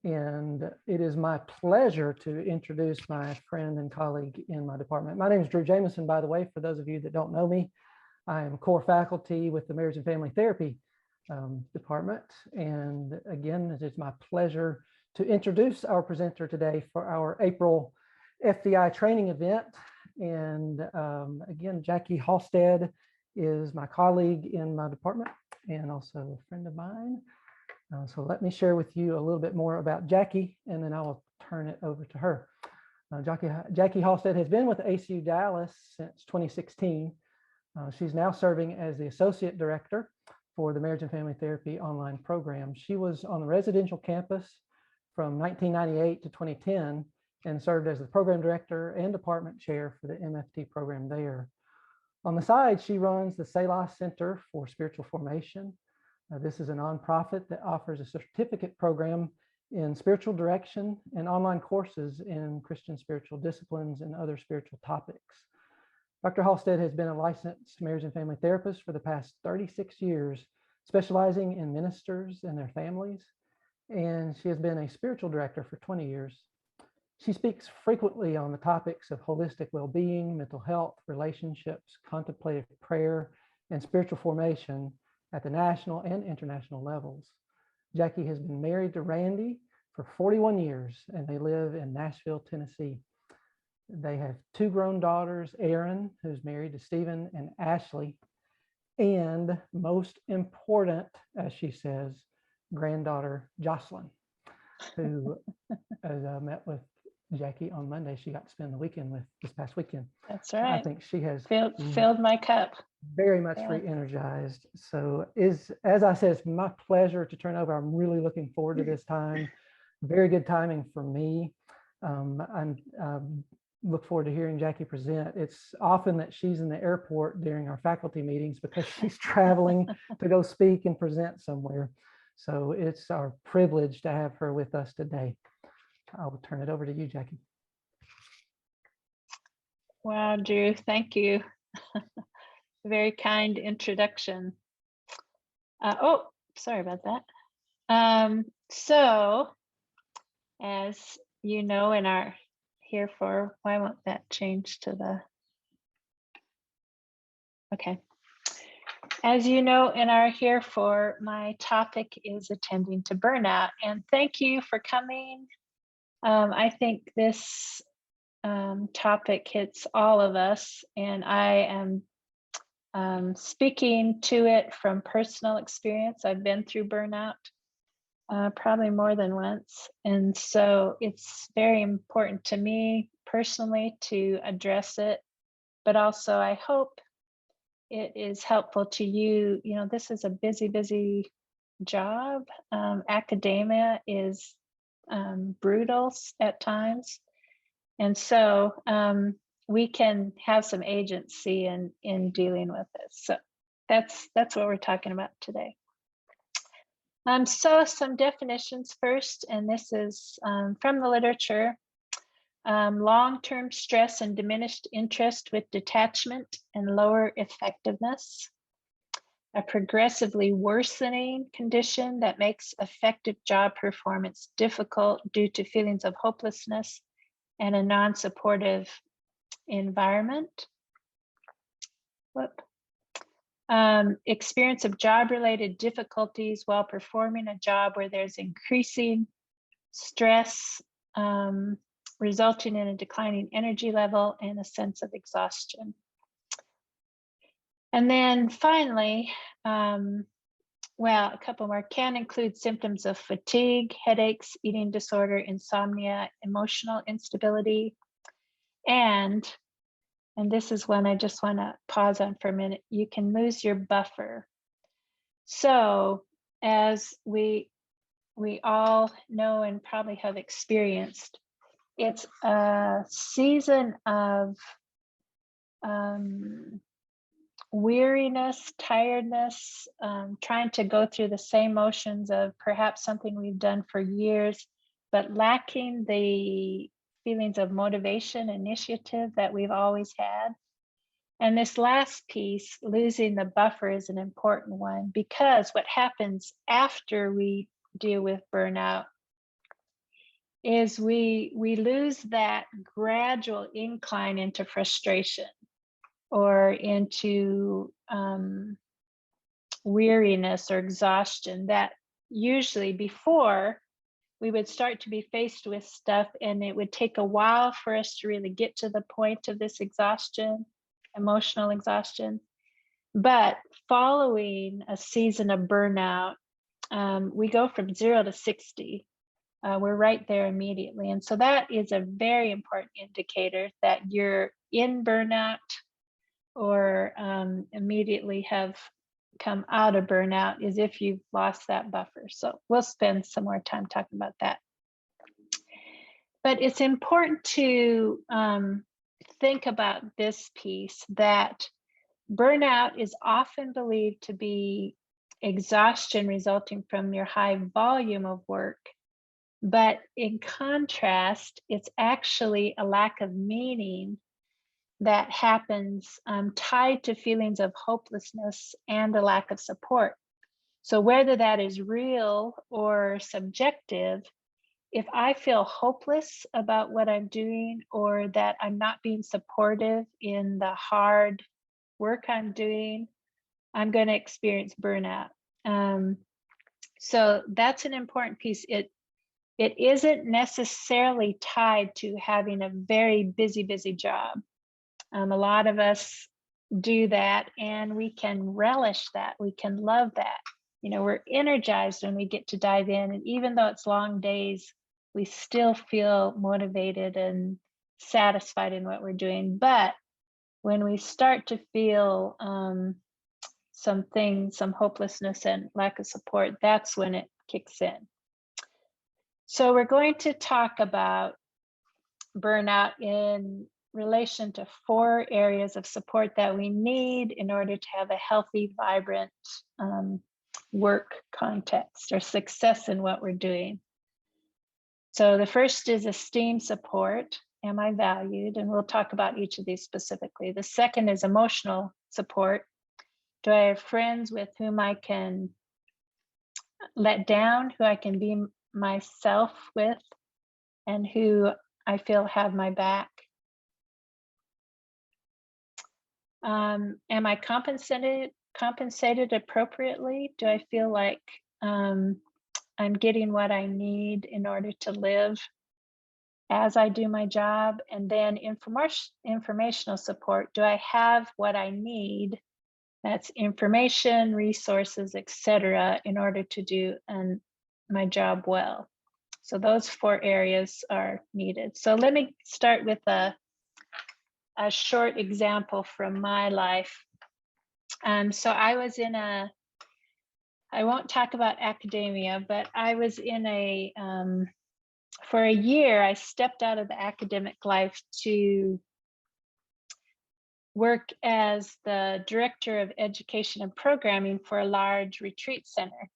and it is my pleasure to introduce my friend and colleague in my department. My name is Drew Jameson, by the way, for those of you that don't know me. I am core faculty with the Marriage and Family Therapy department. And again, it is my pleasure to introduce our presenter today for our April FDI training event. And again, Jackie Halstead is my colleague in my department and also a friend of mine. So let me share with you a little bit more about Jackie, and then I will turn it over to her. Jackie Halstead has been with ACU Dallas since 2016. She's now serving as the Associate Director for the Marriage and Family Therapy online program. She was on the residential campus from 1998 to 2010 and served as the Program Director and Department Chair for the MFT program there. On the side, she runs the Selah Center for Spiritual Formation. This is a nonprofit that offers a certificate program in spiritual direction and online courses in Christian spiritual disciplines and other spiritual topics. Dr. Halstead has been a licensed marriage and family therapist for the past 36 years, specializing in ministers and their families, and she has been a spiritual director for 20 years. She speaks frequently on the topics of holistic well-being, mental health, relationships, contemplative prayer, and spiritual formation at the national and international levels. Jackie has been married to Randy for 41 years, and they live in Nashville, Tennessee. They have two grown daughters, Erin, who's married to Stephen, and Ashley, and most important, as she says, granddaughter Jocelyn, who as I met with Jackie on Monday, she got to spend the weekend with this past weekend. That's right. I think she has filled my cup. Very much re-energized. So as I said, it's my pleasure to turn over. I'm really looking forward to this time. Very good timing for me. I look forward to hearing Jackie present. It's often that she's in the airport during our faculty meetings because she's traveling to go speak and present somewhere. So it's our privilege to have her with us today. I will turn it over to you, Jackie. Wow, Drew, thank you. Very kind introduction. Oh, sorry about that. So, as you know, in our here for, why won't that change to the, okay. As you know, in our here for, my topic is attending to burnout, and thank you for coming. I think this topic hits all of us, and I am speaking to it from personal experience. I've been through burnout probably more than once, and so it's very important to me personally to address it, but also I hope it is helpful to you. You know, this is a busy job. Academia is brutal at times, and so we can have some agency in dealing with this. So that's what we're talking about today. So some definitions first, and this is from the literature. Long-term stress and diminished interest with detachment and lower effectiveness. A progressively worsening condition that makes effective job performance difficult due to feelings of hopelessness and a non-supportive environment. Experience of job-related difficulties while performing a job where there's increasing stress, resulting in a declining energy level and a sense of exhaustion. And then finally, well, a couple more, can include symptoms of fatigue, headaches, eating disorder, insomnia, emotional instability, and this is one I just want to pause on for a minute, you can lose your buffer. So as we all know and probably have experienced, it's a season of weariness, tiredness, trying to go through the same motions of perhaps something we've done for years, but lacking the feelings of motivation, initiative that we've always had. And this last piece, losing the buffer, is an important one, because what happens after we deal with burnout is we lose that gradual incline into frustration or into weariness or exhaustion that usually before we would start to be faced with stuff and it would take a while for us to really get to the point of this exhaustion, emotional exhaustion. But following a season of burnout, we go from 0 to 60. We're right there immediately. And so that is a very important indicator that you're in burnout or immediately have come out of burnout, is if you've lost that buffer. So we'll spend some more time talking about that. But it's important to think about this piece, that burnout is often believed to be exhaustion resulting from your high volume of work. But in contrast, it's actually a lack of meaning that happens tied to feelings of hopelessness and a lack of support. So whether that is real or subjective, if I feel hopeless about what I'm doing or that I'm not being supportive in the hard work I'm doing, I'm going to experience burnout. So that's an important piece. It isn't necessarily tied to having a very busy job. A lot of us do that and we can relish that. We can love that. You know, we're energized when we get to dive in. And even though it's long days, we still feel motivated and satisfied in what we're doing. But when we start to feel some hopelessness and lack of support, that's when it kicks in. So we're going to talk about burnout in relation to 4 areas of support that we need in order to have a healthy, vibrant work context or success in what we're doing. So the first is esteem support. Am I valued? And we'll talk about each of these specifically. The second is emotional support. Do I have friends with whom I can let down, who I can be myself with, and who I feel have my back? Am I compensated appropriately? Do I feel like I'm getting what I need in order to live as I do my job? And then informational support. Do I have what I need? That's information, resources, etc., in order to do my job well. So those 4 areas are needed. So let me start with a short example from my life. So I was in I won't talk about academia, but I was in for a year, I stepped out of the academic life to work as the director of education and programming for a large retreat center.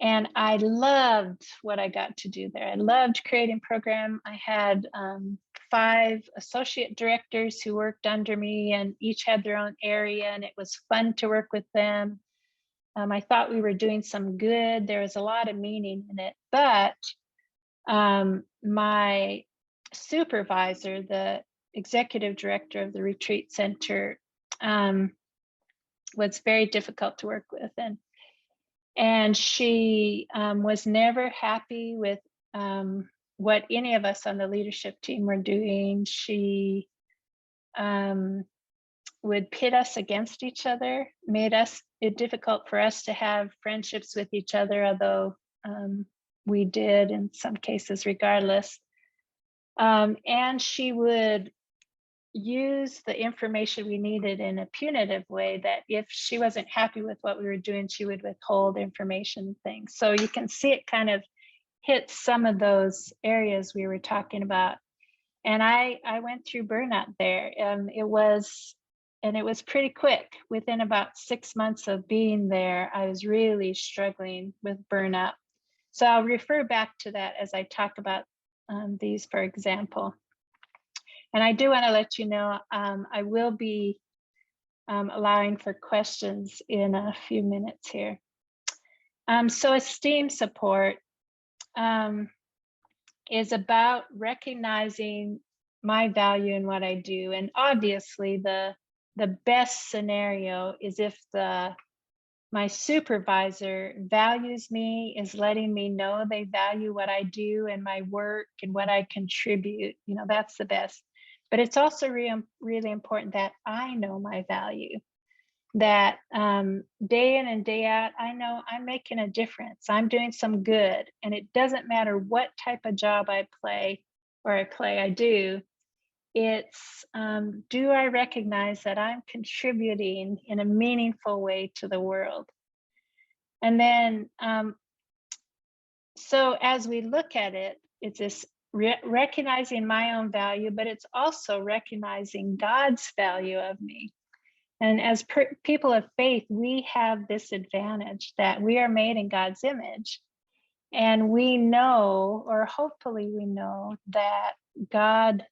And I loved what I got to do there. I loved creating program. I had 5 associate directors who worked under me and each had their own area, and it was fun to work with them. I thought we were doing some good. There was a lot of meaning in it. But my supervisor, the executive director of the retreat center, was very difficult to work with. And she was never happy with what any of us on the leadership team were doing. She would pit us against each other, made it difficult for us to have friendships with each other, although we did in some cases regardless. And she would use the information we needed in a punitive way, that if she wasn't happy with what we were doing, she would withhold information things. So you can see it kind of hit some of those areas we were talking about. And I went through burnout there. It was pretty quick. Within about 6 months of being there, I was really struggling with burnout. So I'll refer back to that as I talk about these, for example. And I do want to let you know, I will be allowing for questions in a few minutes here. So esteem support. is about recognizing my value in what I do. And obviously the best scenario is if my supervisor values me, is letting me know they value what I do and my work and what I contribute. That's the best. But it's also really important that I know my value, that day in and day out, I know I'm making a difference. I'm doing some good. And it doesn't matter what type of job I do. It's do I recognize that I'm contributing in a meaningful way to the world? And then, so as we look at it, it's this recognizing my own value, but it's also recognizing God's value of me. And as people of faith, we have this advantage that we are made in God's image. And we know, or hopefully we know, that God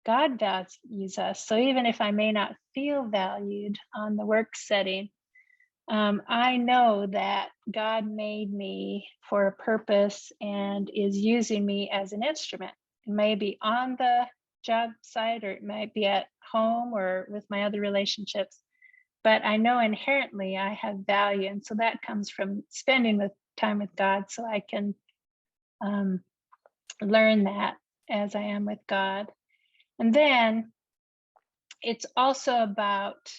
values us. So even if I may not feel valued on the work setting, I know that God made me for a purpose and is using me as an instrument. It may be on the job site, or it might be at home or with my other relationships. But I know inherently I have value. And so that comes from spending time with God, so I can learn that as I am with God. And then it's also about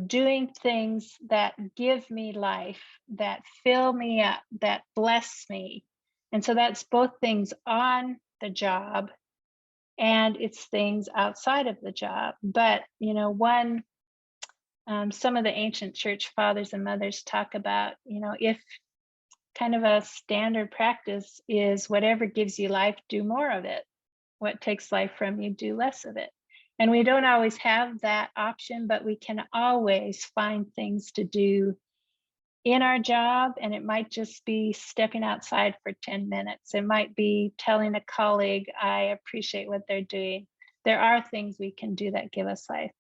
doing things that give me life, that fill me up, that bless me. And so that's both things on the job and it's things outside of the job. But, some of the ancient church fathers and mothers talk about, if kind of a standard practice is whatever gives you life, do more of it. What takes life from you, do less of it. And we don't always have that option, but we can always find things to do in our job. And it might just be stepping outside for 10 minutes. It might be telling a colleague, I appreciate what they're doing. There are things we can do that give us life.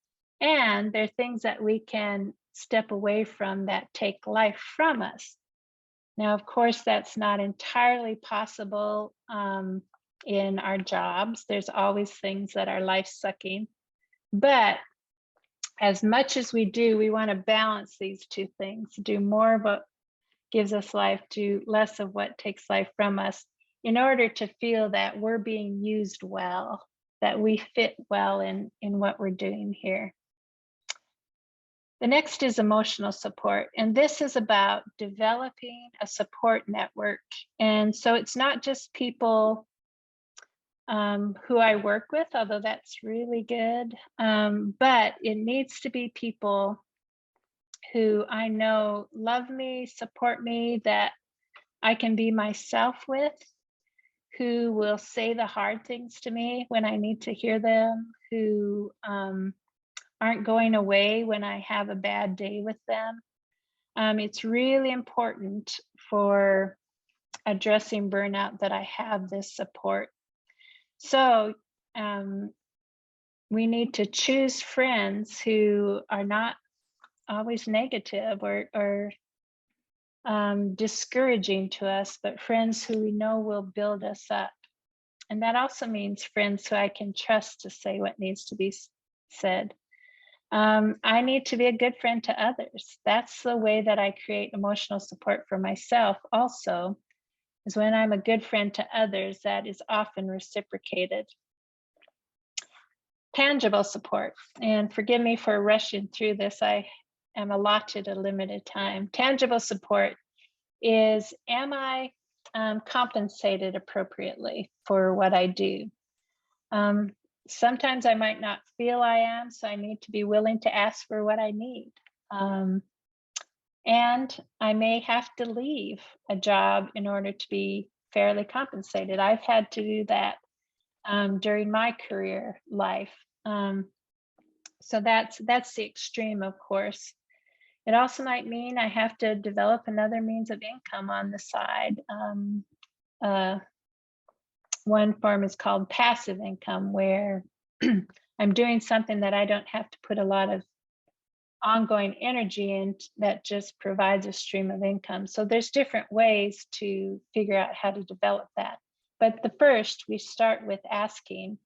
And there are things that we can step away from that take life from us. Now, of course, that's not entirely possible in our jobs. There's always things that are life-sucking. But as much as we do, we want to balance these two things, do more of what gives us life, do less of what takes life from us, in order to feel that we're being used well, that we fit well in what we're doing here. The next is emotional support, and this is about developing a support network. And so it's not just people who I work with, although that's really good, but it needs to be people who I know love me, support me, that I can be myself with, who will say the hard things to me when I need to hear them, who aren't going away when I have a bad day with them. It's really important for addressing burnout that I have this support. So we need to choose friends who are not always negative or discouraging to us, but friends who we know will build us up. And that also means friends who I can trust to say what needs to be said. I need to be a good friend to others. That's the way that I create emotional support for myself also, is when I'm a good friend to others, that is often reciprocated. Tangible support, and forgive me for rushing through this, I am allotted a limited time. Tangible support is, am I compensated appropriately for what I do? Sometimes I might not feel I am, so I need to be willing to ask for what I need. And I may have to leave a job in order to be fairly compensated. I've had to do that during my career life. So that's the extreme, of course. It also might mean I have to develop another means of income on the side. One form is called passive income, where I'm doing something that I don't have to put a lot of ongoing energy in, that just provides a stream of income. So there's different ways to figure out how to develop that. But the first, we start with asking.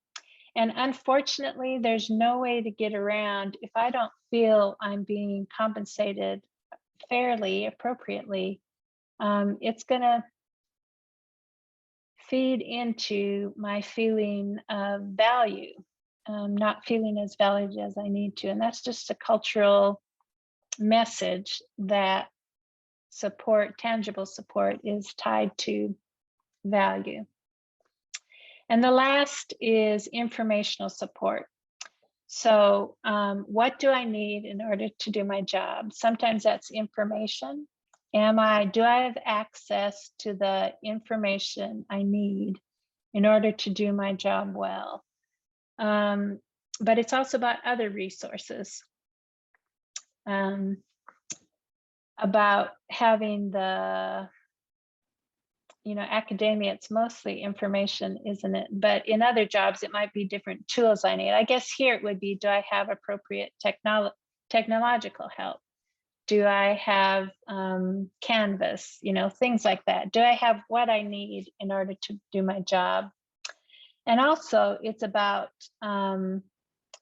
And unfortunately, there's no way to get around if I don't feel I'm being compensated fairly, appropriately. It's going to feed into my feeling of value, not feeling as valued as I need to. And that's just a cultural message that support, tangible support, is tied to value. And the last is informational support. So what do I need in order to do my job? Sometimes that's information. Do I have access to the information I need in order to do my job well? But it's also about other resources, about having the, academia, it's mostly information, isn't it? But in other jobs, it might be different tools I need. I guess here it would be, do I have appropriate technological help? Do I have Canvas, things like that? Do I have what I need in order to do my job? And also it's about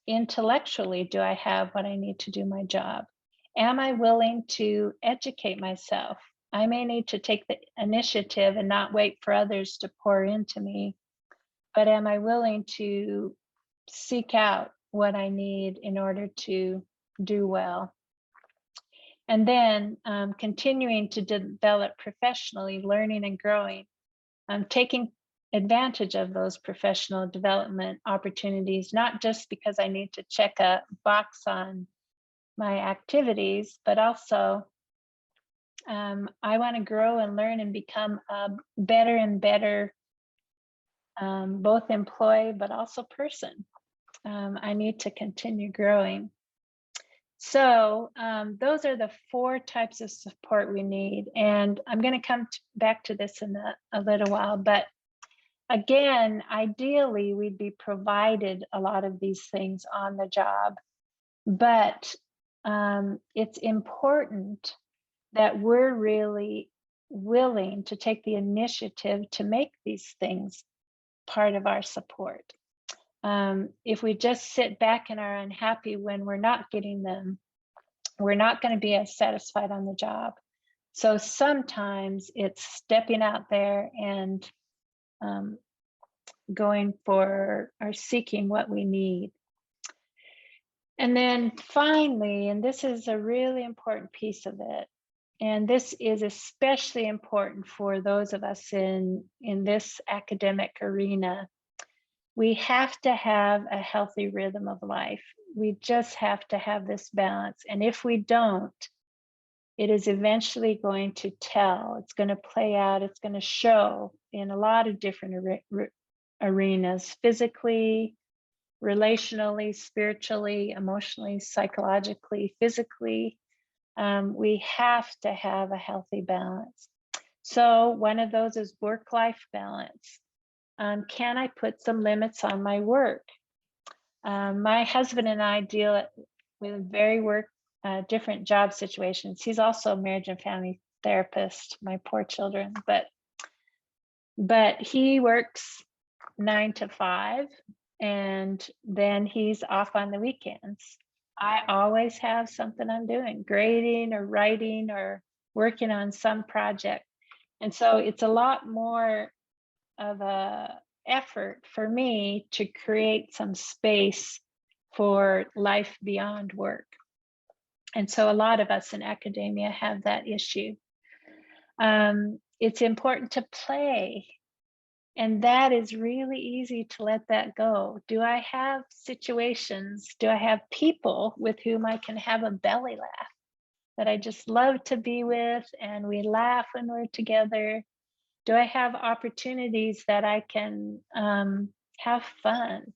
intellectually, do I have what I need to do my job? Am I willing to educate myself? I may need to take the initiative and not wait for others to pour into me, but am I willing to seek out what I need in order to do well? And then continuing to develop professionally, learning and growing, taking advantage of those professional development opportunities, not just because I need to check a box on my activities, but also I want to grow and learn and become a better and better both employee, but also person. I need to continue growing. So those are the 4 types of support we need. And I'm going to come back to this in a little while. But again, ideally, we'd be provided a lot of these things on the job. But it's important that we're really willing to take the initiative to make these things part of our support. If we just sit back and are unhappy when we're not getting them, we're not going to be as satisfied on the job. So sometimes it's stepping out there and going for or seeking what we need. And then finally, and this is a really important piece of it, and this is especially important for those of us in this academic arena, we have to have a healthy rhythm of life. We just have to have this balance. And if we don't, it is eventually going to tell. It's going to play out. It's going to show in a lot of different arenas, physically, relationally, spiritually, emotionally, psychologically, physically. We have to have a healthy balance. So one of those is work-life balance. Can I put some limits on my work? My husband and I deal with very different job situations. He's also a marriage and family therapist, my poor children, but he works 9 to 5, and then he's off on the weekends. I always have something I'm doing, grading or writing or working on some project. And so it's a lot more of a effort for me to create some space for life beyond work. And so a lot of us in academia have that issue. It's important to play. And that is really easy to let that go. Do I have situations, do I have people with whom I can have a belly laugh that I just love to be with and we laugh when we're together? Do I have opportunities that I can have fun?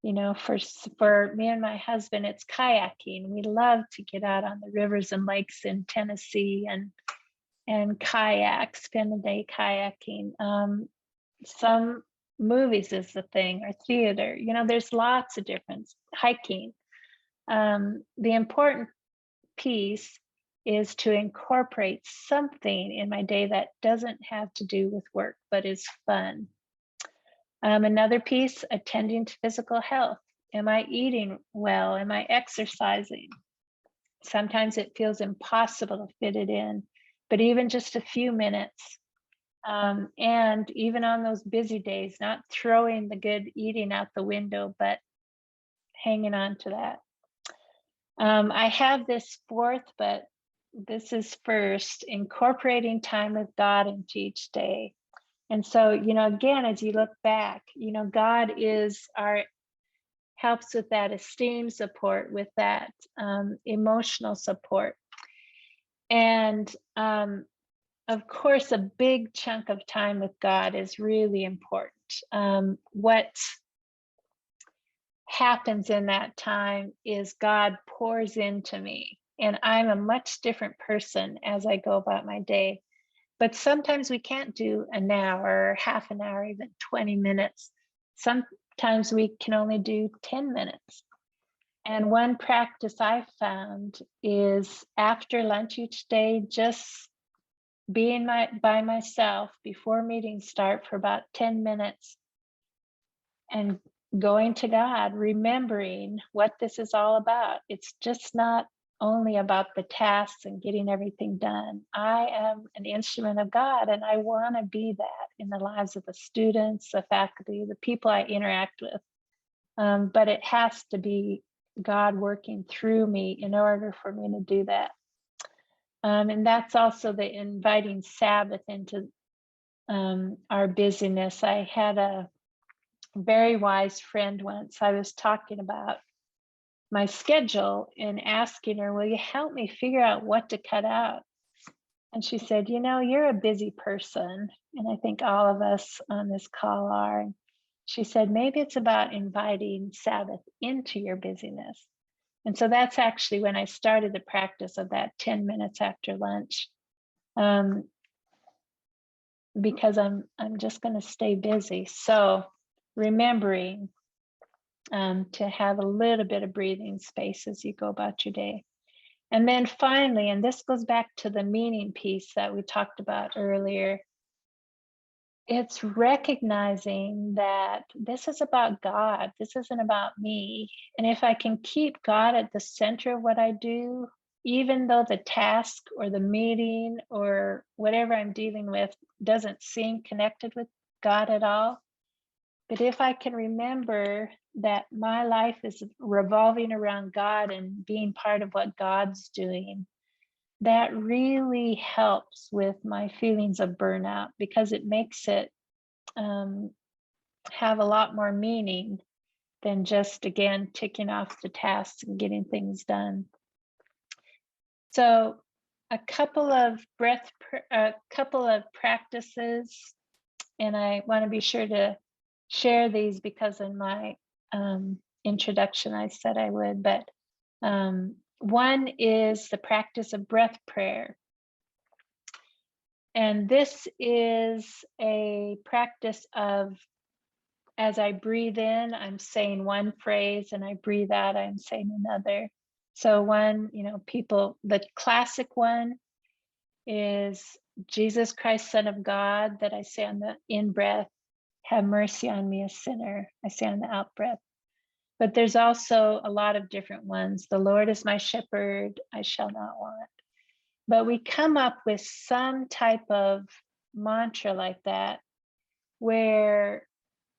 For me and my husband, it's kayaking. We love to get out on the rivers and lakes in Tennessee and kayak, spend the day kayaking. Some movies is the thing, or theater. There's lots of different hiking. The important piece is to incorporate something in my day that doesn't have to do with work, but is fun. Another piece, attending to physical health. Am I eating well? Am I exercising? Sometimes it feels impossible to fit it in, but even just a few minutes. And even on those busy days, not throwing the good eating out the window, but hanging on to that. I have this fourth, but this is first, incorporating time with God into each day. And so, again, as you look back, God helps with that esteem support, with that emotional support. And of course, a big chunk of time with God is really important. What happens in that time is God pours into me, and I'm a much different person as I go about my day. But sometimes we can't do an hour, half an hour, even 20 minutes. Sometimes we can only do 10 minutes. And one practice I found is after lunch each day, just being by myself before meetings start for about 10 minutes and going to God, remembering what this is all about. It's just not only about the tasks and getting everything done. I am an instrument of God, and I want to be that in the lives of the students, the faculty, the people I interact with. But it has to be God working through me in order for me to do that. And that's also the inviting Sabbath into our busyness. I had a very wise friend once. I was talking about my schedule and asking her, will you help me figure out what to cut out? And she said, you're a busy person. And I think all of us on this call are. And she said, maybe it's about inviting Sabbath into your busyness. And so that's actually when I started the practice of that 10 minutes after lunch, because I'm just going to stay busy. So remembering to have a little bit of breathing space as you go about your day. And then finally, and this goes back to the meaning piece that we talked about earlier, it's recognizing that this is about God. This isn't about me. And if I can keep God at the center of what I do, even though the task or the meeting or whatever I'm dealing with doesn't seem connected with God at all, but if I can remember that my life is revolving around God and being part of what God's doing, that really helps with my feelings of burnout, because it makes it have a lot more meaning than just, again, ticking off the tasks and getting things done. So a couple of practices, and I want to be sure to share these because in my introduction I said I would, but one is the practice of breath prayer. And this is a practice of, as I breathe in, I'm saying one phrase, and I breathe out, I'm saying another. So the classic one is Jesus Christ, Son of God, that I say on the in-breath, have mercy on me, a sinner, I say on the out-breath. But there's also a lot of different ones. The Lord is my shepherd, I shall not want. But we come up with some type of mantra like that, where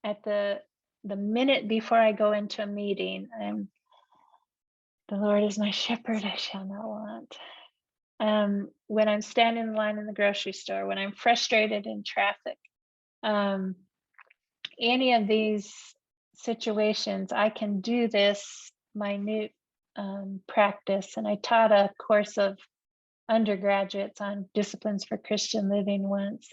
at the minute before I go into a meeting, the Lord is my shepherd, I shall not want. When I'm standing in line in the grocery store, when I'm frustrated in traffic, any of these situations, I can do this minute practice. And I taught a course of undergraduates on disciplines for Christian living once.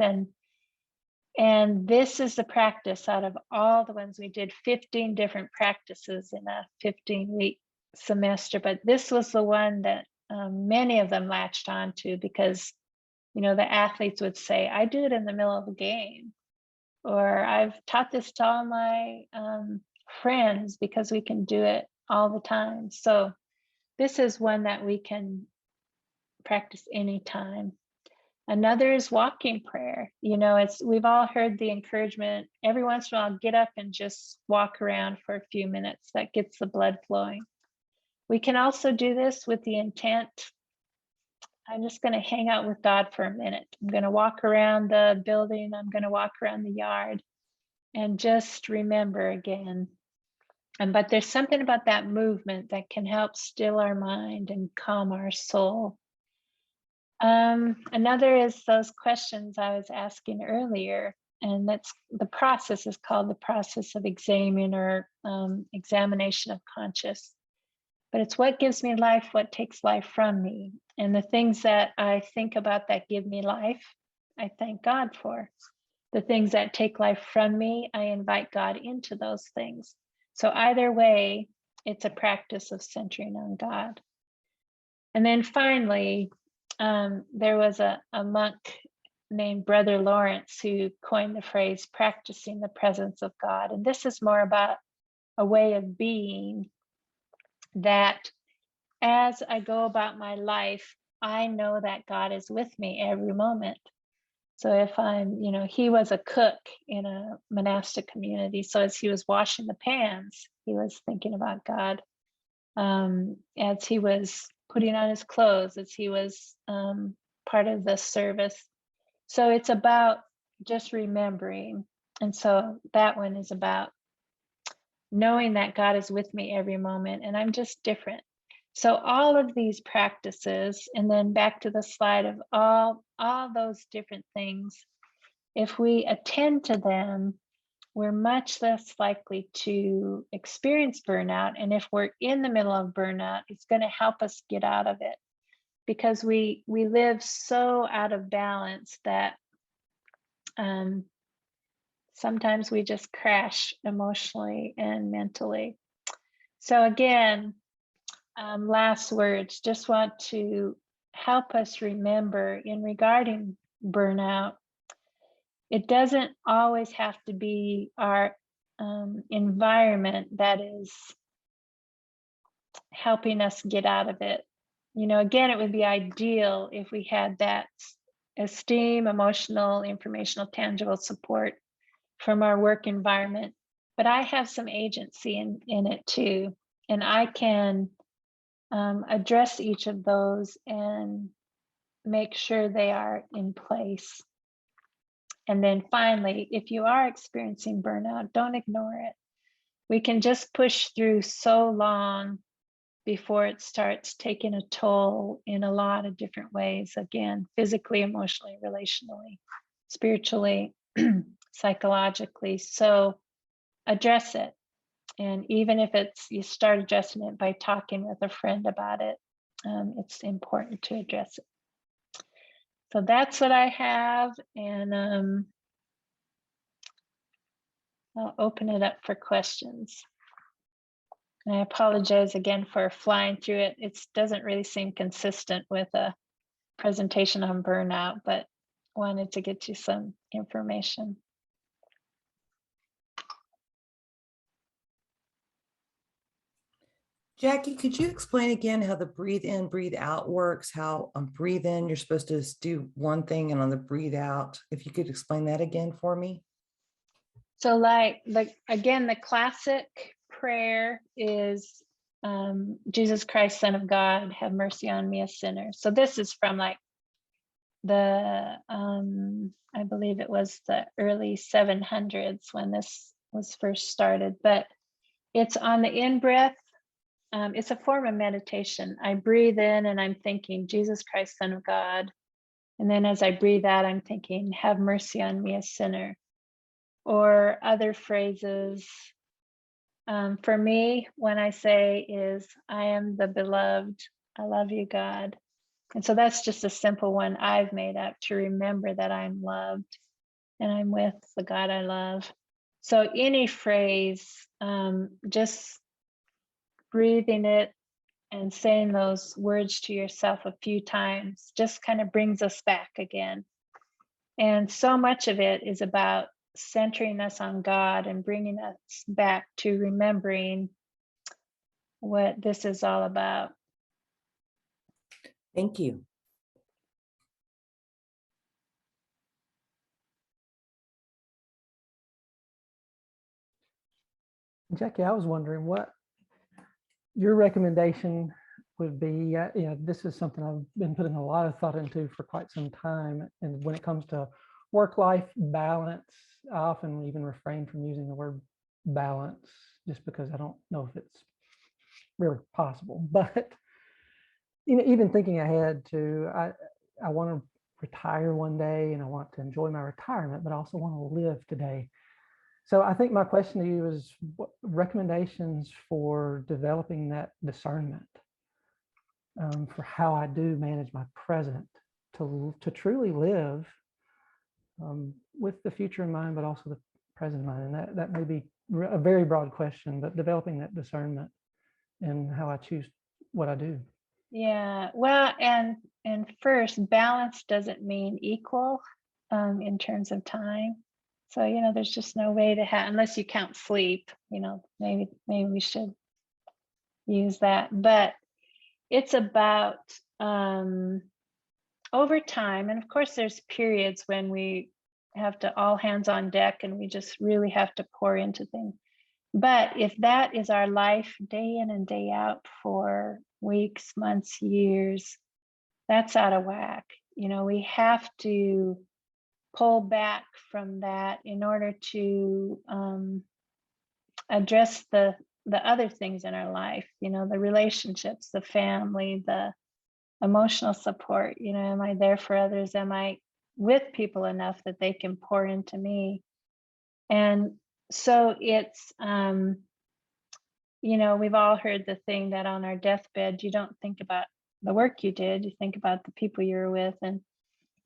And this is the practice out of all the ones we did, 15 different practices in a 15-week semester. But this was the one that many of them latched onto, because, the athletes would say, I do it in the middle of a game, or I've taught this to all my friends, because we can do it all the time. So this is one that we can practice anytime. Another is walking prayer. We've all heard the encouragement, every once in a while, get up and just walk around for a few minutes. That gets the blood flowing. We can also do this with the intent, I'm just going to hang out with God for a minute. I'm going to walk around the building. I'm going to walk around the yard and just remember again. But there's something about that movement that can help still our mind and calm our soul. Another is those questions I was asking earlier, and that's the process is called the process of examining or examination of conscience. But it's what gives me life, what takes life from me. And the things that I think about that give me life, I thank God for. The things that take life from me, I invite God into those things. So either way, it's a practice of centering on God. And then finally, there was a monk named Brother Lawrence who coined the phrase practicing the presence of God. And this is more about a way of being that as I go about my life, I know that God is with me every moment. So if I'm, he was a cook in a monastic community. So as he was washing the pans, he was thinking about God. As he was putting on his clothes, as he was part of the service. So it's about just remembering. And so that one is about knowing that God is with me every moment and I'm just different. So all of these practices, and then back to the slide of all those different things, if we attend to them, we're much less likely to experience burnout. And if we're in the middle of burnout, it's going to help us get out of it because we live so out of balance that sometimes we just crash emotionally and mentally. So again, last words, just want to help us remember in regarding burnout, it doesn't always have to be our environment that is helping us get out of it. Again, it would be ideal if we had that esteem, emotional, informational, tangible support from our work environment. But I have some agency in it too. And I can address each of those and make sure they are in place. And then finally, if you are experiencing burnout, don't ignore it. We can just push through so long before it starts taking a toll in a lot of different ways. Again, physically, emotionally, relationally, spiritually, psychologically. So address it. And even if you start addressing it by talking with a friend about it, it's important to address it. So that's what I have. And I'll open it up for questions. And I apologize again for flying through it. It doesn't really seem consistent with a presentation on burnout, but wanted to get you some information. Jackie, could you explain again how the breathe in, breathe out works? How on breathe in, you're supposed to do one thing, and on the breathe out, if you could explain that again for me. So again, the classic prayer is Jesus Christ, Son of God, have mercy on me, a sinner. So this is from the, I believe it was the early 700s when this was first started, but it's on the in-breath. It's a form of meditation. I breathe in and I'm thinking, Jesus Christ, Son of God. And then as I breathe out, I'm thinking, have mercy on me, a sinner. Or other phrases. For me, when I say is, I am the beloved, I love you, God. And so that's just a simple one I've made up to remember that I'm loved and I'm with the God I love. So any phrase, just breathing it and saying those words to yourself a few times just kind of brings us back again. And so much of it is about centering us on God and bringing us back to remembering what this is all about. Thank you. Jackie, I was wondering what your recommendation would be. This is something I've been putting a lot of thought into for quite some time. And when it comes to work-life balance, I often even refrain from using the word balance just because I don't know if it's really possible. But even thinking ahead to, I want to retire one day and I want to enjoy my retirement, but I also want to live today. So I think my question to you is what recommendations for developing that discernment for how I do manage my present to truly live with the future in mind, but also the present in mind. And that may be a very broad question, but developing that discernment in how I choose what I do. Yeah, well, and first, balance doesn't mean equal in terms of time. So, there's just no way to have, unless you count sleep, maybe we should use that. But it's about over time. And of course, there's periods when we have to all hands on deck and we just really have to pour into things. But if that is our life day in and day out for weeks, months, years, that's out of whack. We have to pull back from that in order to address the other things in our life, the relationships, the family, the emotional support. Am I there for others? Am I with people enough that they can pour into me? And so it's, we've all heard the thing that on our deathbed, you don't think about the work you did, you think about the people you were with. And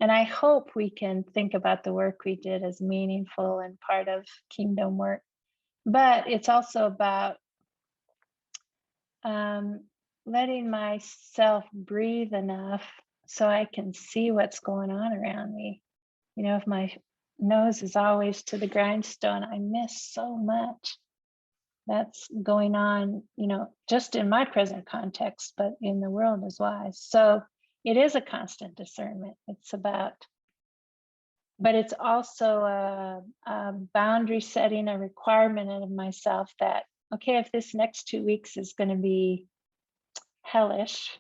I hope we can think about the work we did as meaningful and part of kingdom work. But it's also about letting myself breathe enough so I can see what's going on around me. If my nose is always to the grindstone, I miss so much that's going on, just in my present context, but in the world as well. So it is a constant discernment. It's about, but it's also a boundary setting, a requirement of myself that, okay, if this next 2 weeks is going to be hellish,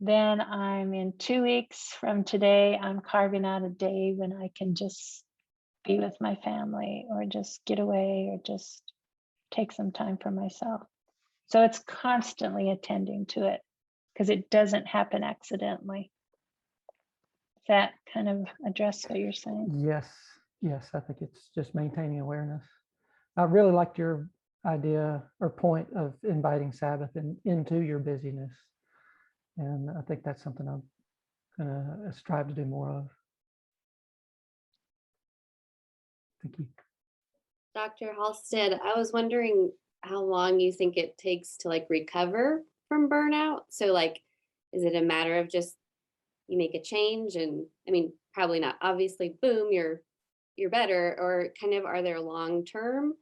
then I'm in 2 weeks from today, I'm carving out a day when I can just be with my family or just get away or just take some time for myself. So it's constantly attending to it because it doesn't happen accidentally. Does that kind of address what you're saying? Yes, I think it's just maintaining awareness. I really liked your idea or point of inviting Sabbath into your busyness. And I think that's something I'm going to strive to do more of. Thank you. Dr. Halstead, I was wondering how long you think it takes to recover from burnout. So is it a matter of just you make a change and probably not obviously boom, you're better, or kind of are there long-term,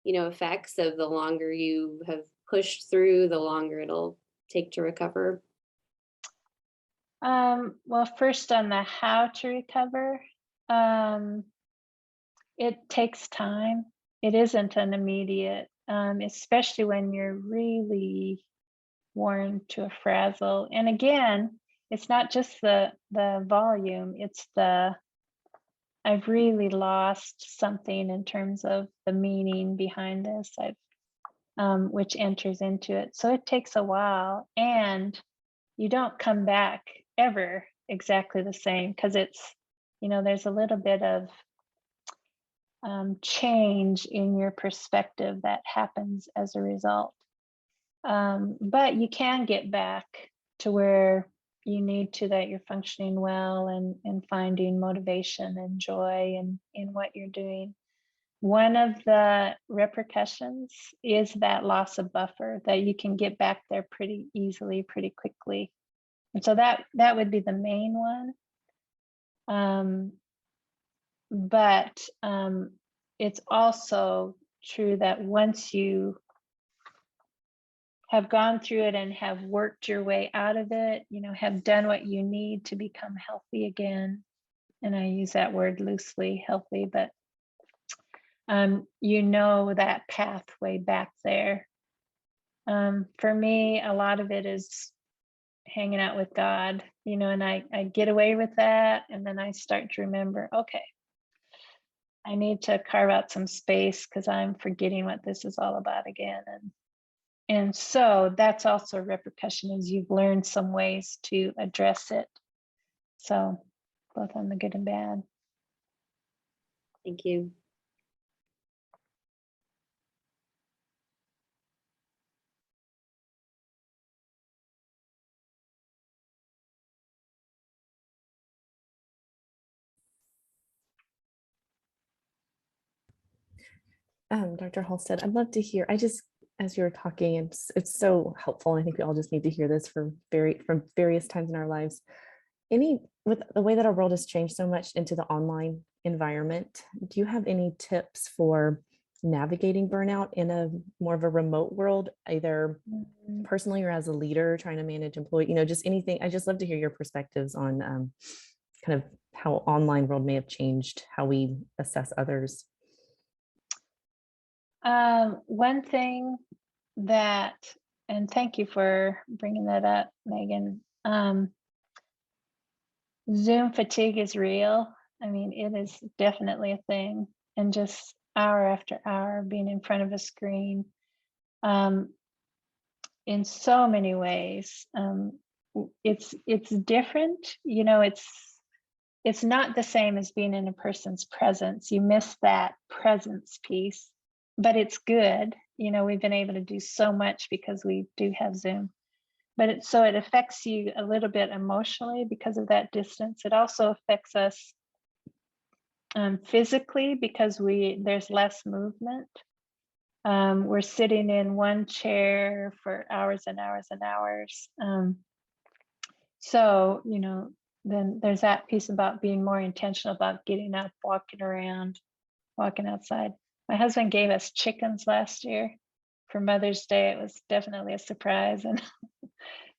effects of the longer you have pushed through, the longer it'll take to recover? Well, first on the how to recover, it takes time. It isn't an immediate, especially when you're really worn to a frazzle. And again, it's not just the volume, it's I've really lost something in terms of the meaning behind this, which enters into it. So it takes a while, and you don't come back ever exactly the same because it's, there's a little bit of change in your perspective that happens as a result. But you can get back to where you need to, that you're functioning well and finding motivation and joy in what you're doing. One of the repercussions is that loss of buffer, that you can get back there pretty easily, pretty quickly. And so that would be the main one. But it's also true that once you have gone through it and have worked your way out of it, have done what you need to become healthy again. And I use that word loosely, healthy, but you know that pathway back there. For me, a lot of it is hanging out with God, and I get away with that. And then I start to remember, okay, I need to carve out some space because I'm forgetting what this is all about again. And so that's also a repercussion, is you've learned some ways to address it. So both on the good and bad. Thank you. Dr. Halstead, I'd love to hear, as you were talking, it's so helpful. I think we all just need to hear this from various times in our lives. With the way that our world has changed so much into the online environment, do you have any tips for navigating burnout in a more of a remote world, either personally or as a leader trying to manage employee, just anything? I just love to hear your perspectives on kind of how online world may have changed how we assess others. One thing that, and thank you for bringing that up, Megan. Zoom fatigue is real. I mean, it is definitely a thing, and just hour after hour being in front of a screen, in so many ways, it's different. It's not the same as being in a person's presence. You miss that presence piece, but it's good. We've been able to do so much because we do have Zoom. But it affects you a little bit emotionally because of that distance. It also affects us physically because there's less movement. We're sitting in one chair for hours and hours and hours. So, then there's that piece about being more intentional about getting up, walking around, walking outside. My husband gave us chickens last year for Mother's Day. It was definitely a surprise.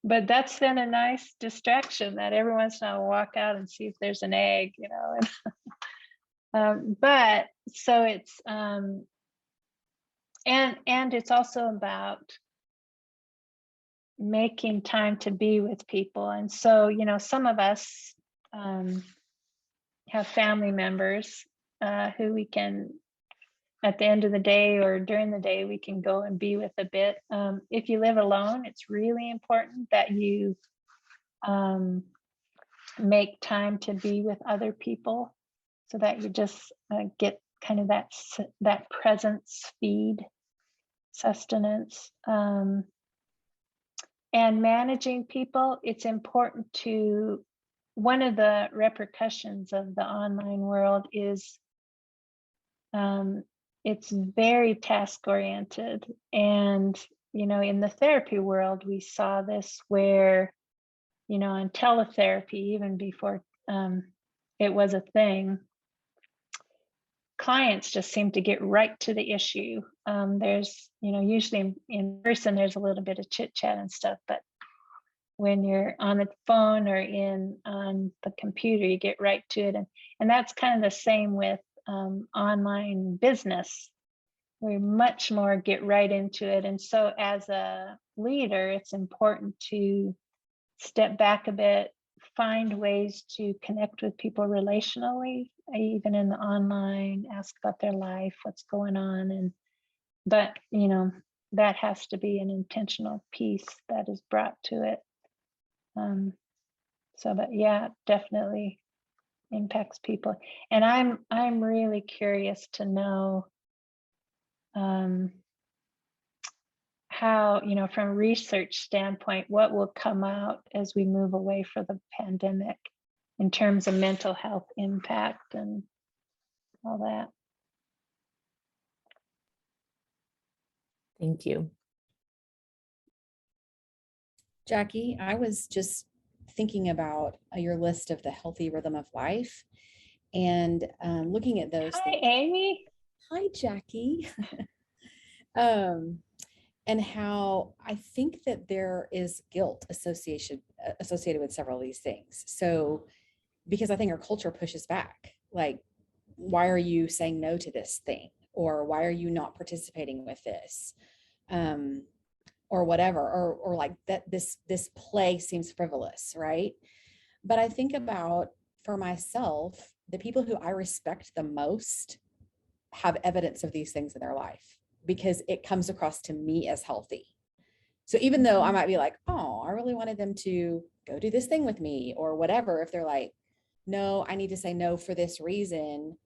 But that's been a nice distraction, that every once in a while I'll walk out and see if there's an egg, but so it's, and it's also about making time to be with people. And so, some of us have family members who we can, at the end of the day or during the day, we can go and be with a bit. If you live alone, it's really important that you make time to be with other people, so that you just get kind of that presence feed, sustenance. And managing people, it's important to, one of the repercussions of the online world is it's very task oriented. And, in the therapy world, we saw this where, on teletherapy, even before it was a thing, clients just seem to get right to the issue. There's, usually in person, there's a little bit of chit chat and stuff, but when you're on the phone or on the computer, you get right to it. And that's kind of the same with online business. We much more get right into it. And so as a leader, it's important to step back a bit, find ways to connect with people relationally, even in the online, ask about their life, what's going on. But that has to be an intentional piece that is brought to it. But yeah, it definitely impacts people. And I'm really curious to know how, from a research standpoint, what will come out as we move away from the pandemic in terms of mental health impact and all that. Thank you. Jackie, I was just thinking about your list of the healthy rhythm of life and looking at those. Hi, Amy. Hi, Jackie. And how I think that there is guilt associated with several of these things. So, because I think our culture pushes back, like, why are you saying no to this thing? or why are you not participating with this? Or whatever, or like that this play seems frivolous, right? But I think about, for myself, the people who I respect the most have evidence of these things in their life because it comes across to me as healthy. So even though I might be like, oh, I really wanted them to go do this thing with me or whatever, if they're like, no, I need to say no for this reason,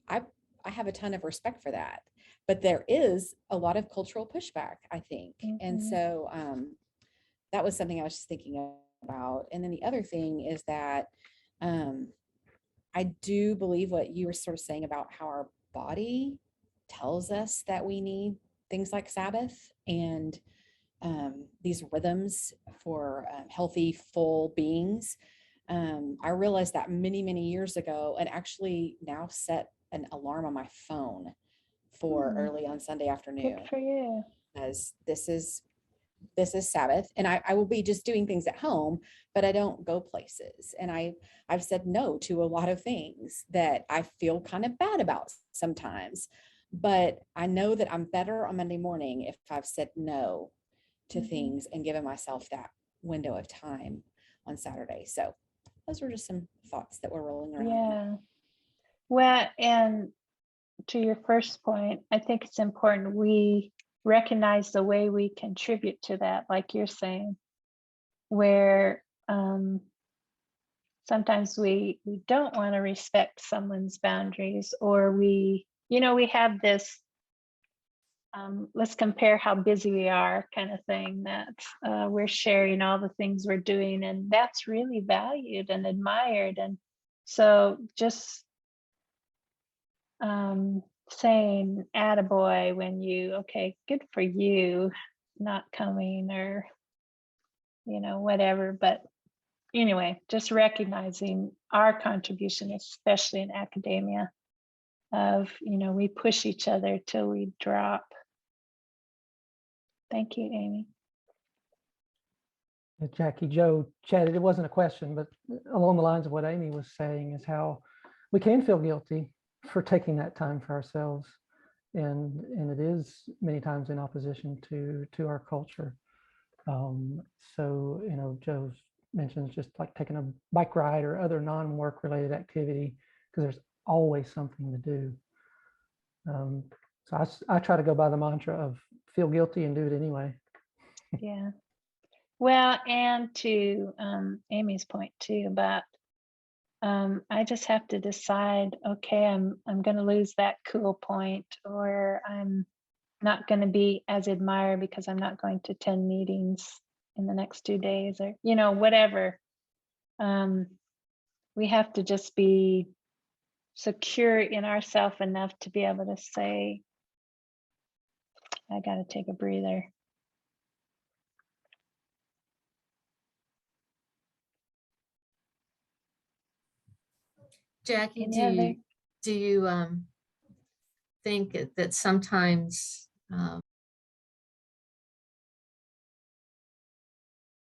I have a ton of respect for that. But there is a lot of cultural pushback, I think. And so that was something I was just thinking about. And then the other thing is that I do believe what you were sort of saying about how our body tells us that we need things like Sabbath and these rhythms for healthy, full beings. I realized that many, many years ago, and actually now set an alarm on my phone for early on Sunday afternoon. Good for you. Because this is Sabbath, and I will be just doing things at home, but I don't go places. And I've said no to a lot of things that I feel kind of bad about sometimes, but I know that I'm better on Monday morning if I've said no to things and given myself that window of time on Saturday. So those were just some thoughts that were rolling around. Yeah. Well, and to your first point, I think it's important we recognize the way we contribute to that, like you're saying, where sometimes we don't want to respect someone's boundaries, or we have this let's compare how busy we are kind of thing, that we're sharing all the things we're doing, and that's really valued and admired. And so just saying attaboy when okay, good for you not coming, or whatever. But anyway, just recognizing our contribution, especially in academia, of we push each other till we drop. Thank you, Amy. Jackie, Joe chatted, it wasn't a question, but along the lines of what Amy was saying is how we can feel guilty for taking that time for ourselves. And it is many times in opposition to our culture. So, Joe mentions just like taking a bike ride or other non-work related activity, because there's always something to do. So I try to go by the mantra of feel guilty and do it anyway. Yeah. Well, and to Amy's point too about I just have to decide, okay, I'm going to lose that cool point, or I'm not going to be as admired because I'm not going to attend meetings in the next 2 days, or whatever. We have to just be secure in ourselves enough to be able to say, I got to take a breather. Jackie, Any other? do you think that sometimes